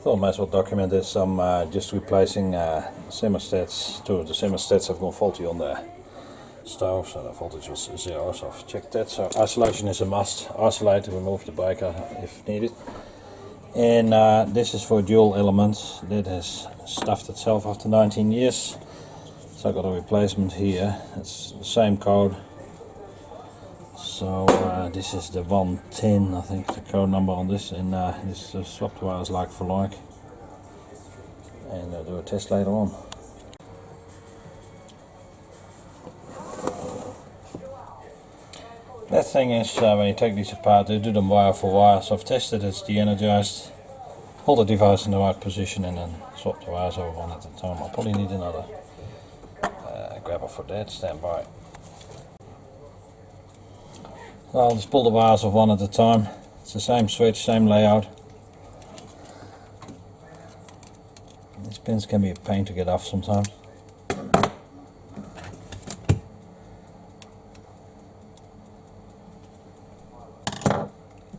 Thought I might as well document this. I'm just replacing thermostats. Two of the thermostats have gone faulty on the stove, so the voltage was 0, so I've checked that. So isolation is a must. Isolate, remove the breaker if needed. And this is for dual elements that has stuffed itself after 19 years. So I got a replacement here. It's the same code. So this is the 110, I think, the code number on this, and this swap the wires like for like. And I'll do a test later on. That thing is, when you take these apart, they do them wire for wire. So I've tested it's de-energized. Hold the device in the right position and then swap the wires over one at a time. I'll probably need another grabber for that. Stand by. I'll just pull the wires off one at a time. It's the same switch, same layout. These pins can be a pain to get off sometimes.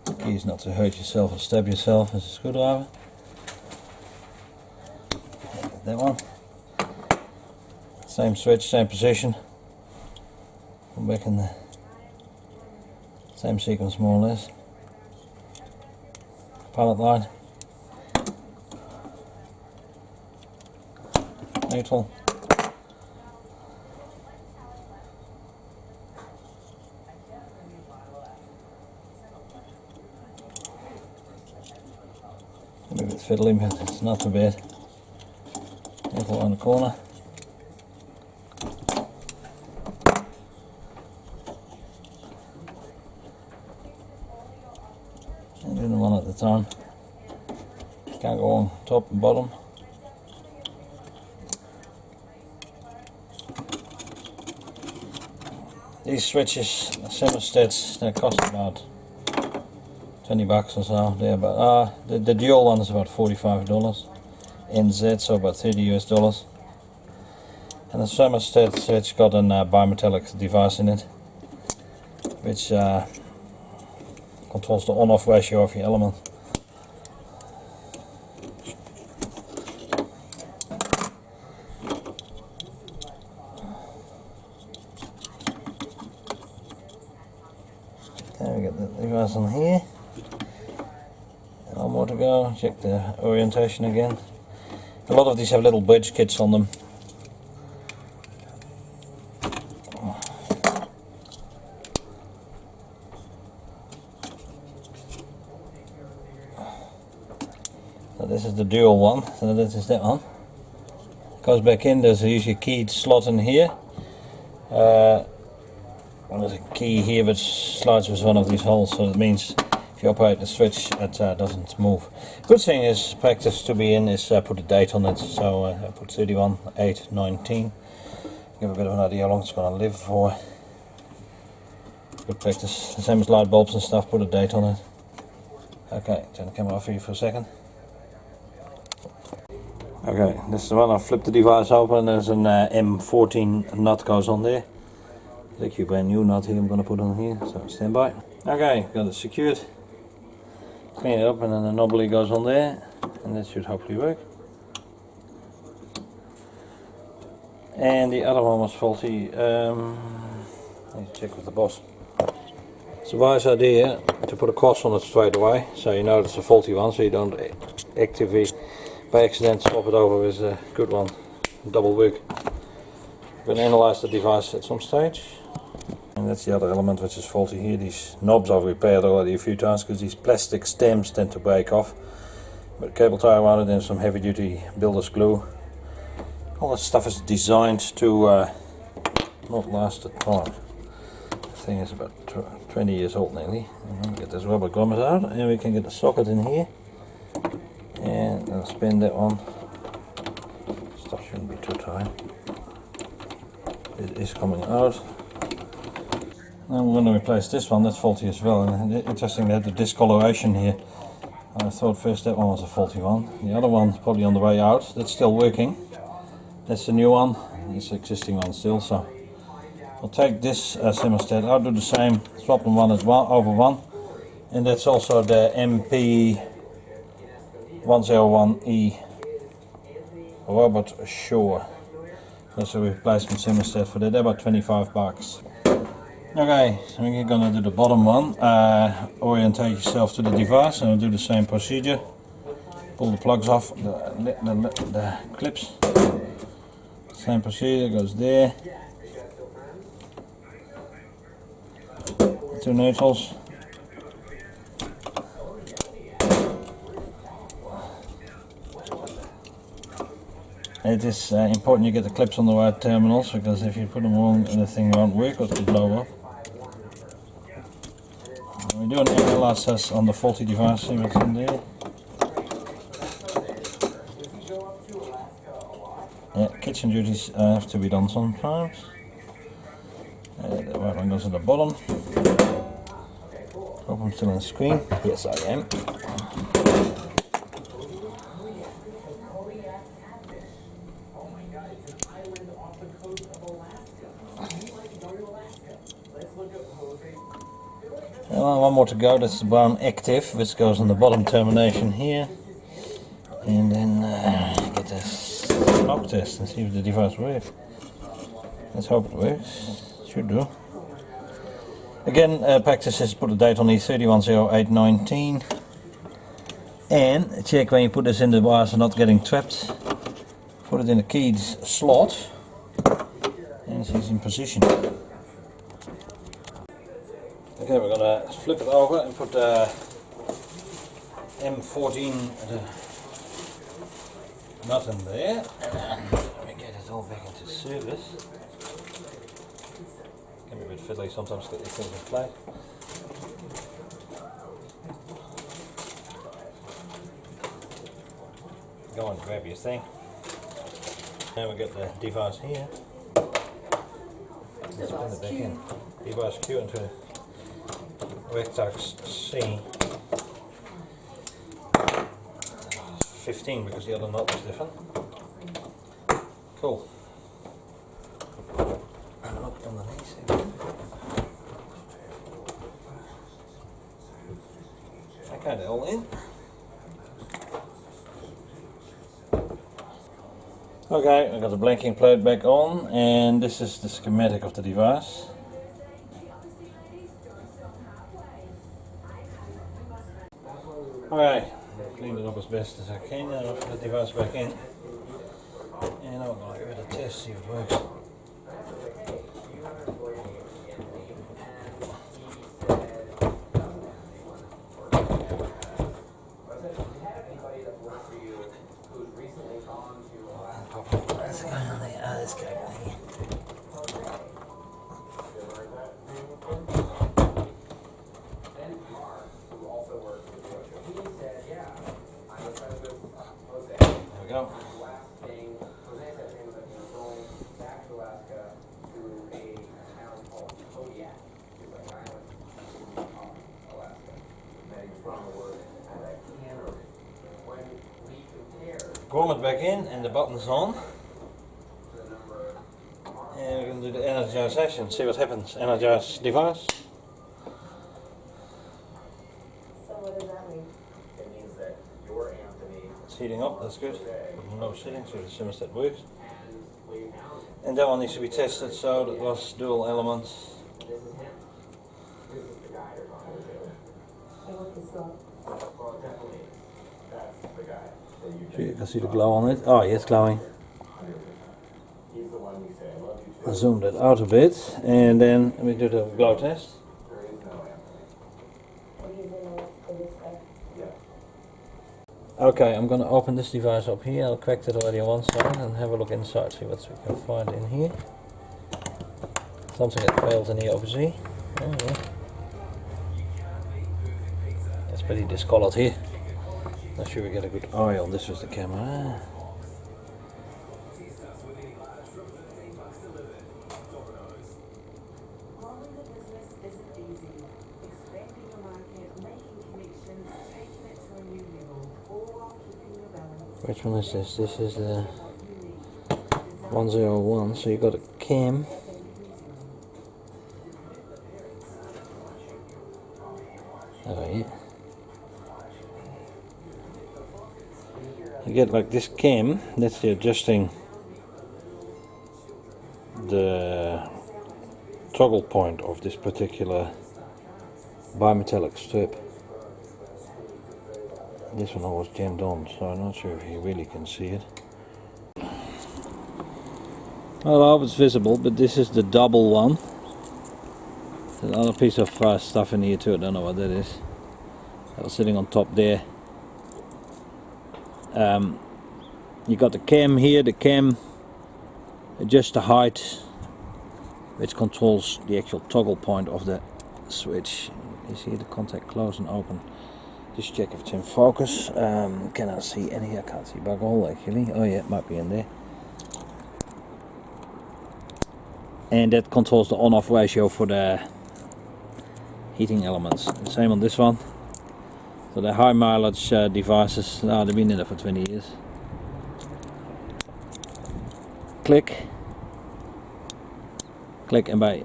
The key is not to hurt yourself or stab yourself as a screwdriver. That one. Same switch, same position. Come back in the same sequence more or less. Pilot light. Neutral. Maybe a bit fiddly, but it's not too bad. Neutral on the corner. And do them one at a time. Can't go on top and bottom. These switches, thermostats, they cost about 20 bucks or so. They're about, the dual one is about $45. NZ, so about $30 US. And the thermostat switch got a bimetallic device in it, which controls the on-off ratio of your element. Okay, we got the device on here. One more to go. Check the orientation again. A lot of these have little bridge kits on them. So this is the dual one, so this is that one. Goes back in, there's usually a keyed slot in here. There's a key here which slides with one of these holes, so it means if you operate the switch it doesn't move. Good thing is, practice to be in is put a date on it, so I put 31/8/19. Give a bit of an idea how long it's going to live for. Good practice, the same as light bulbs and stuff, put a date on it. Okay, turn the camera off for you for a second. Okay, this is the one. I flipped the device open. There's an M14 nut goes on there. Like your brand new nut here I'm going to put on here, so stand by. Okay, got it secured. Clean it up and then the knobbly goes on there, and that should hopefully work. And the other one was faulty. I need to check with the boss. It's a wise idea to put a cross on it straight away, so you know it's a faulty one, so you don't actively by accident swap it over with a good one. Double work. We're going to analyze the device at some stage. And that's the other element which is faulty here. These knobs I've repaired already a few times because these plastic stems tend to break off. But cable tie around it and some heavy duty builder's glue. All that stuff is designed to not last a time. The thing is about 20 years old nearly. Get this rubber grommet out and we can get the socket in here. And I'll spin that one. Stuff shouldn't be too tight. It is coming out. Now we're going to replace this one, that's faulty as well. And interesting, they had the discoloration here. I thought first that one was a faulty one. The other one's probably on the way out. That's still working. That's the new one. It's the existing one still. So I'll take this thermostat. I'll do the same. Swap them one over one. And that's also the MP 101E Robert Shaw. That's a replacement thermostat for that, they're about 25 bucks. Okay, so we're gonna do the bottom one. Orientate yourself to the device and we'll do the same procedure. Pull the plugs off, the clips. Same procedure, goes there. 2 neutrals. It is important you get the clips on the right terminals, because if you put them wrong the thing won't work or it could blow up. We do an MLR test on the faulty device, see what's in there. Yeah, kitchen duties have to be done sometimes. The right one goes at the bottom. Hope I'm still on the screen. Yes, I am. One more to go, that's the brown active, which goes on the bottom termination here. And then get a smoke test and see if the device works. Let's hope it works. Should do. Again, practice is put a date on the 310819. And check when you put this in, the wires are not getting trapped. Put it in the keyed slot and it's in position. Okay, we're gonna flip it over and put the M14 nut in there. Let me get it all back into service. Can be a bit fiddly sometimes to get these things in play. Go and grab your thing. Now we get the device here. Let's put it back in. Device Q into Rectax C. 15 because the other nut was different. Cool. And look underneath here. Okay, they're all in. Okay, I got the blanking plate back on, and this is the schematic of the device. Okay, clean it up as best as I can. Now I'll put the device back in, and I'm going to give it a test, see if it works. Go. Grommet back in and the button's on. And we're going to do the energization, see what happens. Energize device. It's heating up, that's good. No settings, so the thermostat works. And that one needs to be tested, so that was dual elements. You can see the glow on it. Oh, yeah, it's glowing. I'll zoom that out a bit, and then we do the glow test. Okay, I'm going to open this device up here. I'll crack it already on one side and have a look inside, see what we can find in here. Something that failed in here, obviously. Oh, yeah. It's pretty discolored here. Not sure we get a good eye on this with the camera. Which one is this? This is the 101, so you got a cam. Oh yeah. You get like this cam, that's the adjusting the toggle point of this particular bimetallic strip. This one was jammed on, so I'm not sure if you really can see it. Well, I hope it's visible, but this is the double one. There's another piece of stuff in here too, I don't know what that is. That was sitting on top there. You got the cam here, the cam adjusts the height, which controls the actual toggle point of the switch. You see the contact close and open. Just check if it's in focus. Can I see any? I can't see bug all actually. Oh yeah, it might be in there. And that controls the on-off ratio for the heating elements. The same on this one. So the high mileage devices, they've been in there for 20 years. Click. Click, and by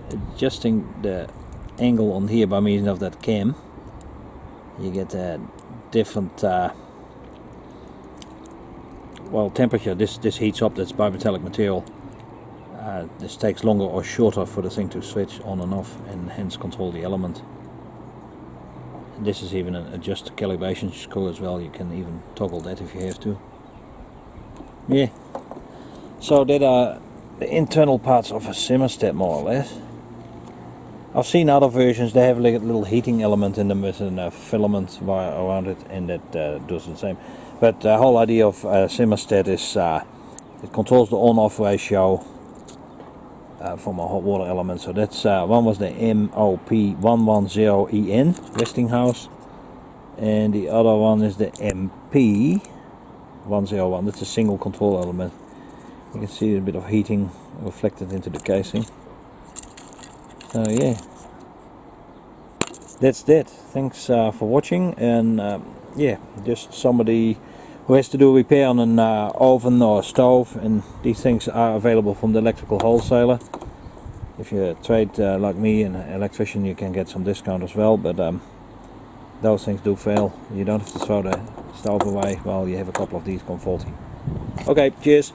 adjusting the angle on here by means of that cam, you get a different well, temperature. This heats up, that's bimetallic material. This takes longer or shorter for the thing to switch on and off, and hence control the element. And this is even an adjust calibration screw as well. You can even toggle that if you have to. Yeah, so that are the internal parts of a thermostat more or less. I've seen other versions, they have like a little heating element in them with a filament wire around it, and that does the same. But the whole idea of a thermostat is it controls the on-off ratio from a hot water element. So that's one was the MOP110EN Westinghouse, and the other one is the MP101. That's a single control element. You can see a bit of heating reflected into the casing. So yeah, that's that. Thanks for watching, and yeah, just somebody who has to do a repair on an oven or a stove, and these things are available from the electrical wholesaler. If you're a trade like me, an electrician, you can get some discount as well, but those things do fail. You don't have to throw the stove away while you have a couple of these gone faulty. Okay, cheers.